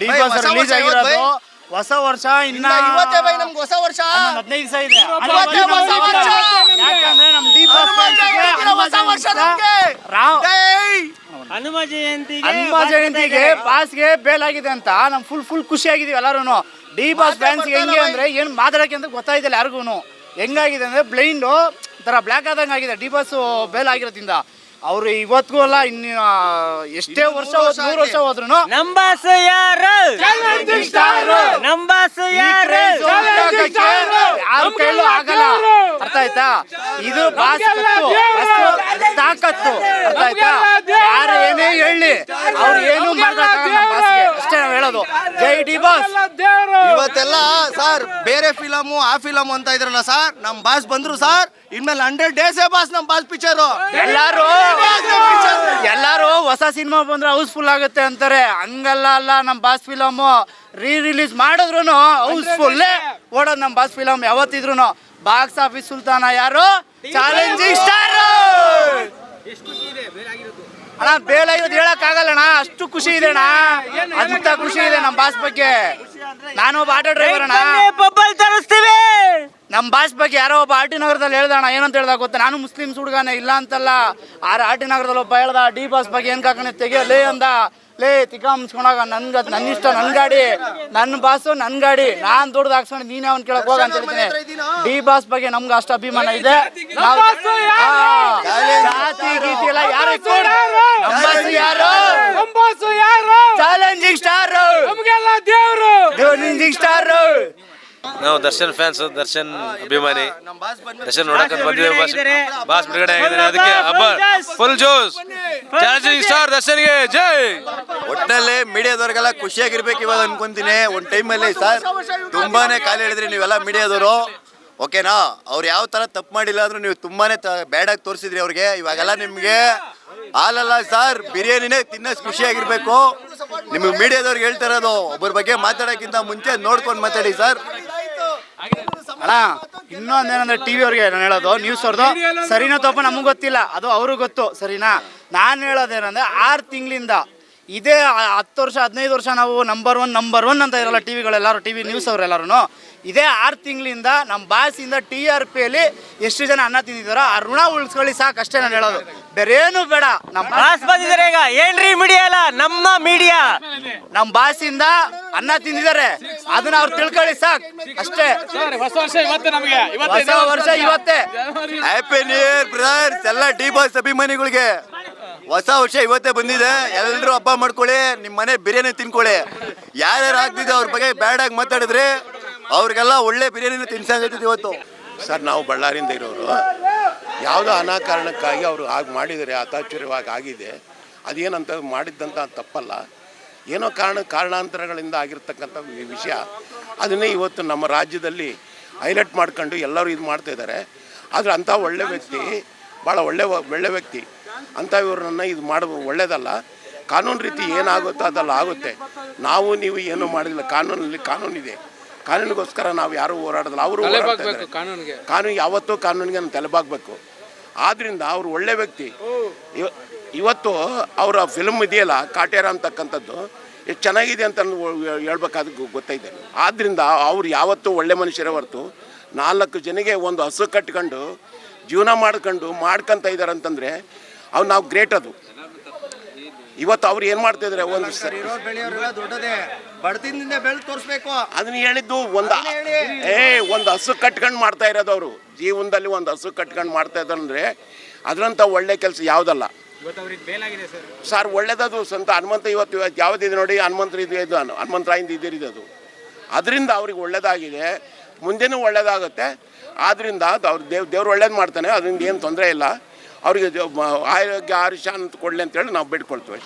D boss release ಆಗಿರೋದು ಹೊಸ ವರ್ಷ ಇನ್ನ ಇವತ್ತೇ ಬೈ ನಮ್ಗೆ ಹೊಸ ವರ್ಷ 15 ದಿವಸ ಇದೆ. ಇವತ್ತೇ ಹೊಸ ವರ್ಷ. ಯಾಕಂದ್ರೆ ನಮ್ ಡಿ ಬಾಸ್ ಹೊಸ ವರ್ಷ ನಮ್ಗೆ ಹನುಮ ಜಯಂತಿಗೆ ಬಾಸ್ಗೆ ಬೇಲ್ ಆಗಿದೆ ಅಂತ ನಮ್ ಫುಲ್ ಖುಷಿ ಆಗಿದೀವಿ ಎಲ್ಲಾರು. ಡಿ ಬಾಸ್ ಫ್ಯಾನ್ಸ್ ಹೆಂಗೆ ಅಂದ್ರೆ ಏನ್ ಮಾತಾಡಕ್ಕೆ ಅಂತ ಗೊತ್ತಾಯ್ತಿಲ್ಲ ಯಾರಿಗೂ. ಹೆಂಗಾಗಿದೆ ಅಂದ್ರೆ ಬ್ಲೈಂಡ್ ತರ ಬ್ಲ್ಯಾಕ್ ಆದಂಗೆ ಆಗಿದೆ ಡಿ ಬಾಸ್ ಬೇಲ್ ಆಗಿರೋದ್ರಿಂದ. ಅವ್ರು ಇವತ್ತಿಗೂ ಅಲ್ಲ ಇನ್ನು ಎಷ್ಟೇ ವರ್ಷ 100 ವರ್ಷ ಹೋದ್ರು ನಂಬಾಸ್ ಯಾರು ನಂಬಾಸ್ ಯಾರು ಯಾರ ಕೈಲೂ ಆಗಲ್ಲ. ಅರ್ಥ ಆಯ್ತಾ? ಇದು ಬಾಸ್ ತಾಕತ್ತು. ಅರ್ಥ ಆಯ್ತಾ? ಯಾರು ಏನೇ ಹೇಳಿ ಅವ್ರು ಏನು ಮಾಡಕ್ಕಾಗಲ್ಲ ಬಾಸ್ಗೆ. ಅಷ್ಟೇ ನಾವ್ ಹೇಳೋದು. ಜೈ ಡಿ ಬಾಸ್. ಇವತ್ತೆಲ್ಲ ಸರ್ ಬೇರೆ ಫಿಲಮು ಆ ಫಿಲಮ್ ಅಂತ ಇದ್ರಲ್ಲ ಸರ್, ನಮ್ ಬಾಸ್ ಬಂದ್ರು ಸರ್. ಇನ್ಮೇಲೆ 100 days ಬಾಸ್ ನಮ್ ಬಾಸ್ ಪಿಕ್ಚರ್. ಎಲ್ಲಾರು ಹೊಸ ಸಿನಿಮಾ ಬಂದ್ರೆ ಹೌಸ್ಫುಲ್ ಆಗುತ್ತೆ ಅಂತಾರೆ. ಹಂಗಲ್ಲ ನಮ್ ಬಾಸ್ ಫಿಲಮ್ ರಿಲೀಸ್ ಮಾಡಿದ್ರು ಹೌಸ್ಫುಲ್ ಓಡೋದು ನಮ್ ಬಾಸ್ ಫಿಲಮ್ ಯಾವತ್ತಿದ್ರು. ಬಾಕ್ಸ್ ಆಫೀಸ್ ಸುಲ್ತಾನ ಯಾರು ಚಾಲೆಂಜಿಂಗ್ ಸ್ಟಾರ್ ಅಣ್ಣ. ಬೇಲಾಗಿರೋದು ಹೇಳಕ್ ಆಗಲ್ಲಣ್ಣ, ಅಷ್ಟು ಖುಷಿ ಇದೆ ಅಣ್ಣ. ಅಂತ ಖುಷಿ ಇದೆ ನಮ್ ಬಾಸ್ ಬಗ್ಗೆ. ನಾನು ಒಬ್ಬ ಆಟೋ ಡ್ರೈವರ್ ಅಣ್ಣ. ನಮ್ ಬಾಸ್ ಬಗ್ಗೆ ಯಾರೋ ಒಬ್ಬ ಆರ್ ಟಿ ನಗರದಲ್ಲಿ ಹೇಳ್ದಣ್ಣ. ಏನಂತ ಹೇಳ್ದ ಗೊತ್ತಾ? ನಾನು ಮುಸ್ಲಿಮ್ಸ್ ಹುಡುಗಾನೆ ಇಲ್ಲ ಅಂತಲ್ಲ. ಆರ್ ಟಿ ನಗರದಲ್ಲಿ ಒಬ್ಬ ಹೇಳ್ದ ಡಿ ಬಾಸ್ ಬಗ್ಗೆ ಏನ್ ಕಾಕಣೆ ತೆಗಿಯಲೇ ಅಂದ. ಲೇ ತಿಕ್ಕ ಮುನ್ಸ್ಕೊಂಡಾಗ ನನ್ನ ಇಷ್ಟ, ನನ್ ಗಾಡಿ, ನನ್ನ ಬಾಸು, ನನ್ ಗಾಡಿ, ನಾನ್ ದುಡ್ದು ಹಾಕ್ಸ್ಕೊಂಡು ನೀನೇ ಅವ್ನ್ ಕೇಳಕ್ ಹೋಗ ಅಂತ ಹೇಳ್ತೀನಿ. ಡಿ ಬಾಸ್ ಬಗ್ಗೆ ನಮ್ಗೆ ಅಷ್ಟು ಅಭಿಮಾನ ಇದೆ. ಜಾತಿ ಗೀತಿ ಎಲ್ಲ ಯಾರು ಚಾಲೆಂಜಿಂಗ್ ಸ್ಟಾರ್, ಚಾಲೆಂಜಿಂಗ್ ಸ್ಟಾರ್. ನಾವು ದರ್ಶನ್ ಫ್ಯಾನ್ಸ್, ದರ್ಶನ್ ಅಭಿಮಾನಿ. ದರ್ಶನ್ ನೋಡಕ್ ಬಂದಿದ್ದೇವೆ. ಬಾಸ್ ಬಿಡುಗಡೆ ಆಗಿದ್ದಾರೆ, ಅದಕ್ಕೆ ಹಬ್ಬ ಫುಲ್ ಜೋಸ್. ಚಾಲೆಂಜಿಂಗ್ ಸ್ಟಾರ್ ದರ್ಶನ್ಗೆ ಜೈ. ಒಟ್ಟಿನಲ್ಲಿ ಮೀಡಿಯಾದವ್ರಿಗೆಲ್ಲ ಖುಷಿಯಾಗಿರ್ಬೇಕು ಇವಾಗ ಅನ್ಕೊಂತೀನಿ. ಒಂದ್ ಟೈಮಲ್ಲಿ ಸರ್ ತುಂಬಾನೇ ಕಾಲು ಹೇಳಿದ್ರಿ ನೀವೆಲ್ಲ ಮೀಡಿಯಾದವರು, ಓಕೆನಾ? ಅವ್ರು ಯಾವ ತರ ತಪ್ಪು ಮಾಡಿಲ್ಲ ಅಂದ್ರೂ ನೀವು ತುಂಬಾನೇ ಬ್ಯಾಡಾಗಿ ತೋರಿಸಿದ್ರಿ ಅವ್ರಿಗೆ. ಇವಾಗೆಲ್ಲ ನಿಮ್ಗೆ ಹಾಲಲ್ಲ ಸರ್, ಬಿರಿಯಾನಿನೇ ತಿನ್ನೋದು ಖುಷಿಯಾಗಿರ್ಬೇಕು. ನಿಮ್ಗೆ ಮೀಡಿಯಾದವ್ರಿಗೆ ಹೇಳ್ತಾ ಇರೋದು, ಒಬ್ಬರ ಬಗ್ಗೆ ಮಾತಾಡೋಕ್ಕಿಂತ ಮುಂಚೆ ನೋಡ್ಕೊಂಡು ಮಾತಾಡಿ ಸರ್. ಅಣ್ಣ ಇನ್ನೊಂದೇನಂದ್ರೆ ಟಿವಿ ಅವ್ರಿಗೆ ನಾನು ಹೇಳೋದು, ನ್ಯೂಸ್ ಅವ್ರದ್ದು ಸರಿನೋ ತಪ್ಪ ನಮಗೆ ಗೊತ್ತಿಲ್ಲ, ಅದು ಅವ್ರಿಗೆ ಗೊತ್ತು, ಸರಿನಾ? ನಾನು ಹೇಳೋದೇನಂದ್ರೆ 6 ತಿಂಗಳಿಂದ ಇದೇ 10 ವರ್ಷ 15 ವರ್ಷ ನಾವು ನಂಬರ್ ಒನ್ ಅಂತ ಇರಲ್ಲ ಟಿವಿಗಳೆಲ್ಲರೂ, ಟಿವಿ ನ್ಯೂಸ್ ಅವರೆಲ್ಲರೂ. ಇದೇ 6 ತಿಂಗಳಿಂದ ನಮ್ಮ ಬಾಸಿಂದ TRPಯಲ್ಲಿ ಎಷ್ಟು ಜನ ಅನ್ನ ತಿಂದಿದ್ದಾರೋ ಆ ಋಣ ಉಳಿಸ್ಕೊಳ್ಳಿ ಸಾಕು, ಅಷ್ಟೇ ನಾನು ಹೇಳೋದು. ಬೇರೇನು ಬೇಡ. ನಮ್ಮ ಬಾಸ್ ಬಂದಿದ್ದಾರೆ ಈಗ. ಏನ್ರಿ ಮೀಡಿಯಾ ಅಲ್ಲ, ನಮ್ಮ ಮೀಡಿಯಾ. ನಮ್ಮ ಬಾಸಿಂದ ಅನ್ನ ತಿಂದಿದ್ದಾರೆ, ಅದನ್ನ ಅವ್ರು ತಿಳ್ಕೊಳ್ಳಿ ಸಾಕು, ಅಷ್ಟೇ. ಹೊಸ ವರ್ಷ ಇವತ್ತೇ, ನಮಗೆ ಹೊಸ ವರ್ಷ ಇವತ್ತೇ. ಹ್ಯಾಪಿ ನ್ಯೂ ಇಯರ್ ಬ್ರದರ್ಸ್ ಎಲ್ಲ ಡಿ ಬಾಸ್ ಅಭಿಮಾನಿಗಳಿಗೆ. ಹೊಸ ವರ್ಷ ಇವತ್ತೇ ಬಂದಿದೆ, ಎಲ್ಲರೂ ಹಬ್ಬ ಮಾಡ್ಕೊಳ್ಳಿ, ನಿಮ್ಮ ಮನೆ ಬಿರಿಯಾನಿ ತಿನ್ಕೊಳ್ಳಿ. ಯಾರ್ಯಾರು ಆಗ್ತಿದೆ ಅವ್ರ ಬಗ್ಗೆ ಬ್ಯಾಡಾಗಿ ಮಾತಾಡಿದ್ರೆ ಅವ್ರಿಗೆಲ್ಲ ಒಳ್ಳೆ ಬಿರಿಯಾನಿನ ತಿನ್ಸಂಗೈತಿದೆ ಇವತ್ತು. ಸರ್ ನಾವು ಬಳ್ಳಾರಿಯಿಂದ ಇರೋರು. ಯಾವುದೋ ಅನಾಕಾರಣಕ್ಕಾಗಿ ಅವರು ಹಾಗೆ ಮಾಡಿದರೆ, ಅತಾಚುರ್ಯವಾಗಿ ಆಗಿದೆ. ಅದೇನಂತ ಮಾಡಿದ್ದಂಥ ತಪ್ಪಲ್ಲ, ಏನೋ ಕಾರಣಾಂತರಗಳಿಂದ ಆಗಿರ್ತಕ್ಕಂಥ ವಿಷಯ. ಅದನ್ನೇ ಇವತ್ತು ನಮ್ಮ ರಾಜ್ಯದಲ್ಲಿ ಹೈಲೈಟ್ ಮಾಡ್ಕೊಂಡು ಎಲ್ಲರೂ ಇದು ಮಾಡ್ತಾಯಿದ್ದಾರೆ. ಆದರೆ ಅಂಥ ಒಳ್ಳೆ ವ್ಯಕ್ತಿ, ಭಾಳ ಒಳ್ಳೆ ವ್ಯಕ್ತಿ ಅಂತ ಇವ್ರನ್ನ ಇದು ಮಾಡೋದು ಒಳ್ಳೆಯದಲ್ಲ. ಕಾನೂನು ರೀತಿ ಏನಾಗುತ್ತೋ ಅದೆಲ್ಲ ಆಗುತ್ತೆ. ನಾವು ನೀವು ಏನೂ ಮಾಡಿಲ್ಲ, ಕಾನೂನಲ್ಲಿ ಕಾನೂನಿದೆ, ಕಾನೂನಿಗೋಸ್ಕರ ನಾವು ಯಾರೂ ಹೋರಾಡೋದಿಲ್ಲ. ಅವರು ಕಾನೂನು ಯಾವತ್ತೂ ಕಾನೂನಿಗೆ ತಲೆಬಾಗಬೇಕು. ಆದ್ದರಿಂದ ಅವರು ಒಳ್ಳೆ ವ್ಯಕ್ತಿ. ಇವತ್ತು ಅವರ ಫಿಲ್ಮ್ ಇದೆಯಲ್ಲ ಕಾಟೇರ ಅಂತಕ್ಕಂಥದ್ದು ಎಷ್ಟು ಚೆನ್ನಾಗಿದೆ ಅಂತ ಹೇಳ್ಬೇಕಾದ ಗೊತ್ತೈತೆ. ಆದ್ದರಿಂದ ಅವ್ರು ಯಾವತ್ತೂ ಒಳ್ಳೆ ಮನುಷ್ಯರೇ ಹೊರತು 4 ಜನಕ್ಕೆ ಒಂದು ಹಸು ಕಟ್ಕೊಂಡು ಜೀವನ ಮಾಡ್ಕೊಂತ ಇದ್ದಾರೆ ಅಂತಂದರೆ ಅವ್ರು ನಾವು ಗ್ರೇಟ್. ಅದು ಇವತ್ತು ಅವ್ರು ಏನು ಮಾಡ್ತಾಯಿದ್ದಾರೆ, ಒಂದು ಅದನ್ನ ಹೇಳಿದ್ದು ಒಂದು ಹಸು ಕಟ್ಕೊಂಡು ಮಾಡ್ತಾ ಇರೋದು. ಅವರು ಜೀವನದಲ್ಲಿ ಒಂದು ಹಸು ಕಟ್ಕೊಂಡು ಮಾಡ್ತಾ ಇದ್ದಾರೆ ಅಂದರೆ ಅದರಂಥ ಒಳ್ಳೆ ಕೆಲಸ ಯಾವುದಲ್ಲ ಸರ್. ಒಳ್ಳೇದದು ಸ್ವಂತ ಹನುಮಂತ ಇವತ್ತು ಯಾವುದಿದೆ ನೋಡಿ, ಹನುಮಂತರಾಯಿಂದ ಇದಿರಿದೆ ಅದು. ಅದರಿಂದ ಅವ್ರಿಗೆ ಒಳ್ಳೇದಾಗಿದೆ, ಮುಂದೆನೂ ಒಳ್ಳೇದಾಗುತ್ತೆ. ಆದ್ದರಿಂದ ಅವ್ರು ದೇವ್ರು ಒಳ್ಳೇದು ಮಾಡ್ತಾನೆ, ಅದರಿಂದ ಏನು ತೊಂದರೆ ಇಲ್ಲ. ಅವ್ರಿಗೆ ಆರೋಗ್ಯ ಆಯುಷ್ಯ ಅಂತ ಕೊಡಲಿ ಅಂತೇಳಿ ನಾವು ಬೇಡ್ಕೊಳ್ತೀವಿ.